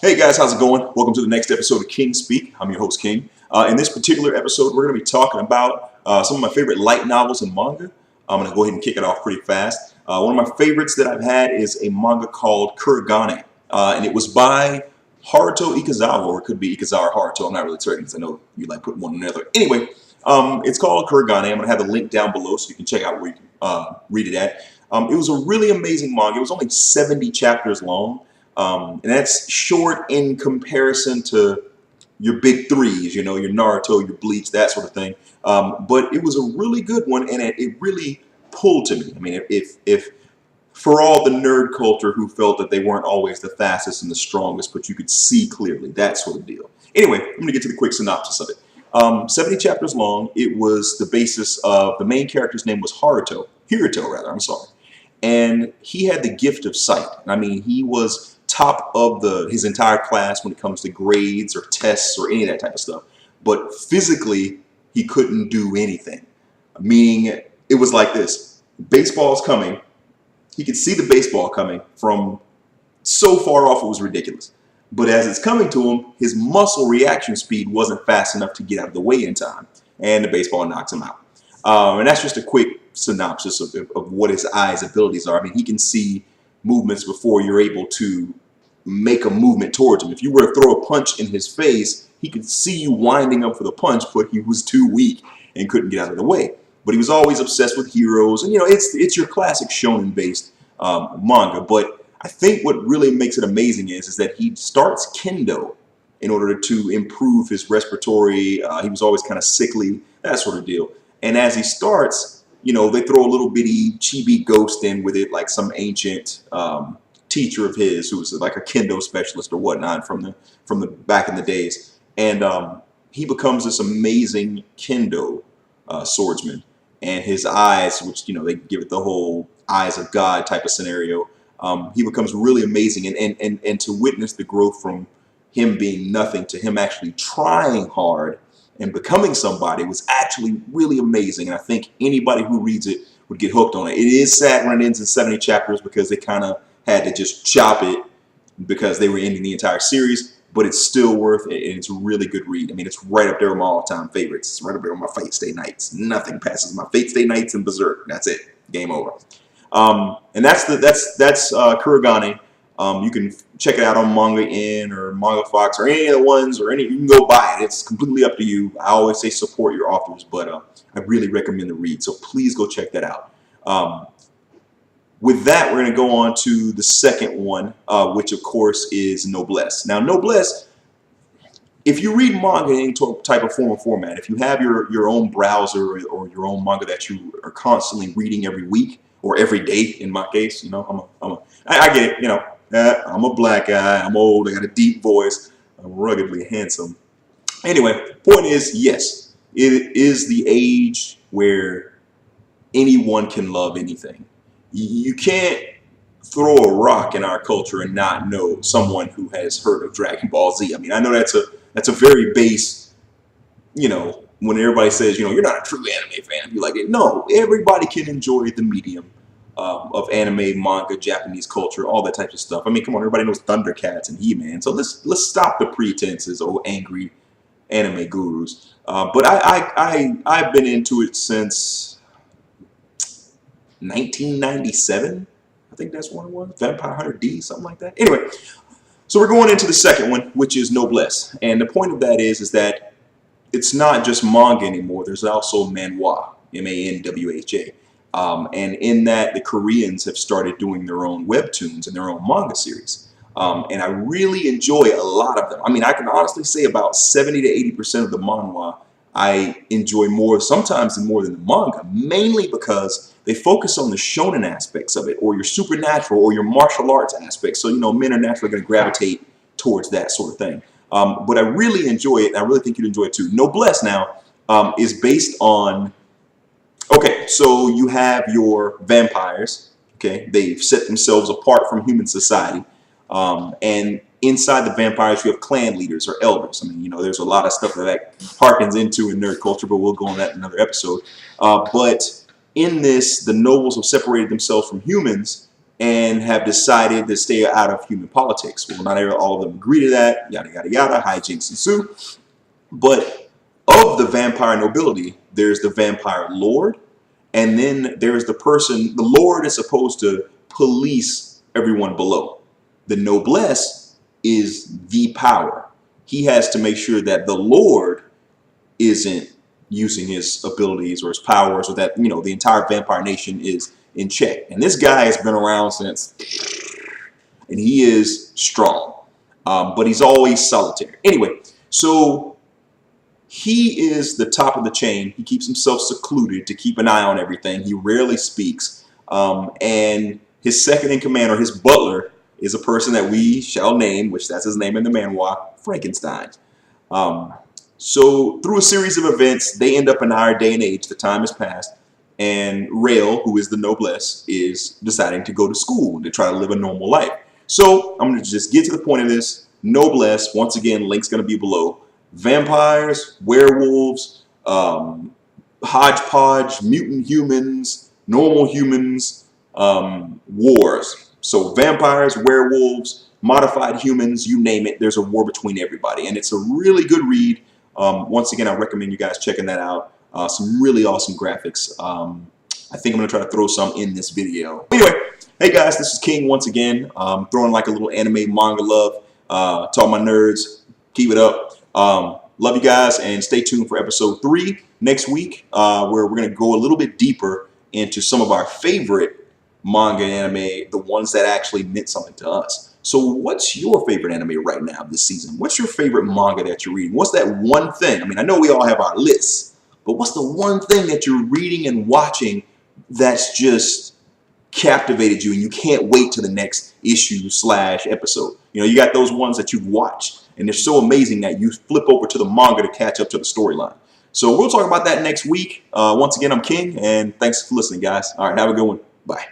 Hey guys, how's it going? Welcome to the next episode of Kingspeak. I'm your host, King. In this particular episode, we're going to be talking about some of my favorite light novels and manga. I'm going to go ahead and kick it off pretty fast. One of my favorites that I've had is a manga called Kurogane, and it was by Haruto Ikazawa, or it could be Ikazawa or Haruto. I'm not really certain because I know you like putting one on another. Anyway, it's called Kurogane. I'm going to have the link down below so you can check out where you can read it at. It was a really amazing manga. It was only 70 chapters long. And that's short in comparison to your big threes, you know, your Naruto, your Bleach, that sort of thing. But it was a really good one, and it really pulled to me. I mean, if for all the nerd culture who felt that they weren't always the fastest and the strongest, but you could see clearly, that sort of deal. Anyway, I'm going to get to the quick synopsis of it. 70 chapters long. It was the basis of, the main character's name was Haruto, I'm sorry. And he had the gift of sight. I mean, he was top of his entire class when it comes to grades or tests or any of that type of stuff. But physically, he couldn't do anything. Meaning, it was like this. Baseball's coming. He could see the baseball coming from so far off it was ridiculous. But as it's coming to him, his muscle reaction speed wasn't fast enough to get out of the way in time. And the baseball knocks him out. And that's just a quick synopsis of what his eye's abilities are. I mean, he can see movements before you're able to make a movement towards him. If you were to throw a punch in his face, he could see you winding up for the punch, but he was too weak and couldn't get out of the way. But he was always obsessed with heroes, and you know, it's your classic shonen-based manga. But I think what really makes it amazing is that he starts kendo in order to improve his respiratory. He was always kind of sickly, that sort of deal. And as he starts, you know, they throw a little bitty chibi ghost in with it, like some ancient teacher of his who was like a kendo specialist or whatnot from the back in the days. And he becomes this amazing kendo swordsman. And his eyes, which, you know, they give it the whole eyes of God type of scenario, he becomes really amazing. And to witness the growth from him being nothing to him actually trying hard and becoming somebody was actually really amazing. And I think anybody who reads it would get hooked on it. It is sad when it ends in 70 chapters because they kind of had to just chop it because they were ending the entire series, but it's still worth it, and it's a really good read. I mean, it's right up there with my all-time favorites. It's right up there with my Fate Stay Nights. Nothing passes my Fate Stay Nights and Berserk. That's it. Game over. And that's Kurogane. You can check it out on Manga Inn or Manga Fox or any of the ones, or you can go buy it. It's completely up to you. I always say support your authors, but I really recommend the read. So please go check that out. With that, we're going to go on to the second one, which of course is Noblesse. Now, Noblesse, if you read manga in any type of form or format, if you have your own browser or your own manga that you are constantly reading every week or every day, in my case, you know, I get it, you know. I'm a black guy, I'm old, I got a deep voice, I'm ruggedly handsome. Anyway, point is, yes, it is the age where anyone can love anything. You can't throw a rock in our culture and not know someone who has heard of Dragon Ball Z. I mean, I know that's a very base, you know, when everybody says, you know, you're not a true anime fan, you're like, no, everybody can enjoy the medium of anime, manga, Japanese culture, all that type of stuff. I mean, come on, everybody knows Thundercats and He-Man. So let's stop the pretenses, oh angry anime gurus. But I've been into it since 1997. I think that's what it was. Vampire Hunter D, something like that. Anyway, so we're going into the second one, which is Noblesse. And the point of that is that it's not just manga anymore. There's also manhwa, M-A-N-W-H-A. And in that, the Koreans have started doing their own webtoons and their own manga series. And I really enjoy a lot of them. I mean, I can honestly say about 70 to 80% of the manhwa I enjoy more, sometimes more than the manga, mainly because they focus on the shonen aspects of it, or your supernatural, or your martial arts aspects. So, you know, men are naturally going to gravitate towards that sort of thing. But I really enjoy it, and I really think you'd enjoy it too. Noblesse now is based on, okay, so you have your vampires, okay? They've set themselves apart from human society. And inside the vampires, you have clan leaders or elders. I mean, you know, there's a lot of stuff that harkens into in nerd culture, but we'll go on that in another episode. But in this, the nobles have separated themselves from humans and have decided to stay out of human politics. Well, not all of them agree to that, yada, yada, yada, hijinks ensue. But of the vampire nobility, there's the vampire lord, and then there's the person, the lord is supposed to police everyone below. The noblesse is the power. He has to make sure that the lord isn't using his abilities or his powers, or that, you know, the entire vampire nation is in check. And this guy has been around since, and he is strong, but he's always solitary. Anyway, so he is the top of the chain. He keeps himself secluded to keep an eye on everything. He rarely speaks. And his second in command, or his butler, is a person that we shall name, which that's his name in the manhwa, Frankenstein. So through a series of events, they end up in our day and age. The time has passed, and Rael, who is the noblesse, is deciding to go to school to try to live a normal life. So I'm going to just get to the point of this. Noblesse, once again, link's going to be below. Vampires, werewolves, hodgepodge, mutant humans, normal humans, wars. So vampires, werewolves, modified humans, you name it, there's a war between everybody. And it's a really good read. Once again, I recommend you guys checking that out. Some really awesome graphics. I think I'm going to try to throw some in this video. Anyway, hey guys, this is King once again. Throwing like a little anime manga love to all my nerds. Keep it up. Love you guys, and stay tuned for episode 3 next week, where we're going to go a little bit deeper into some of our favorite manga and anime, the ones that actually meant something to us. So what's your favorite anime right now this season? What's your favorite manga that you're reading? What's that one thing? I mean, I know we all have our lists, but what's the one thing that you're reading and watching that's just captivated you and you can't wait to the next issue / episode? You know, you got those ones that you've watched and they're so amazing that you flip over to the manga to catch up to the storyline. So we'll talk about that next week. Once again, I'm King, and thanks for listening, guys. All right, have a good one. Bye.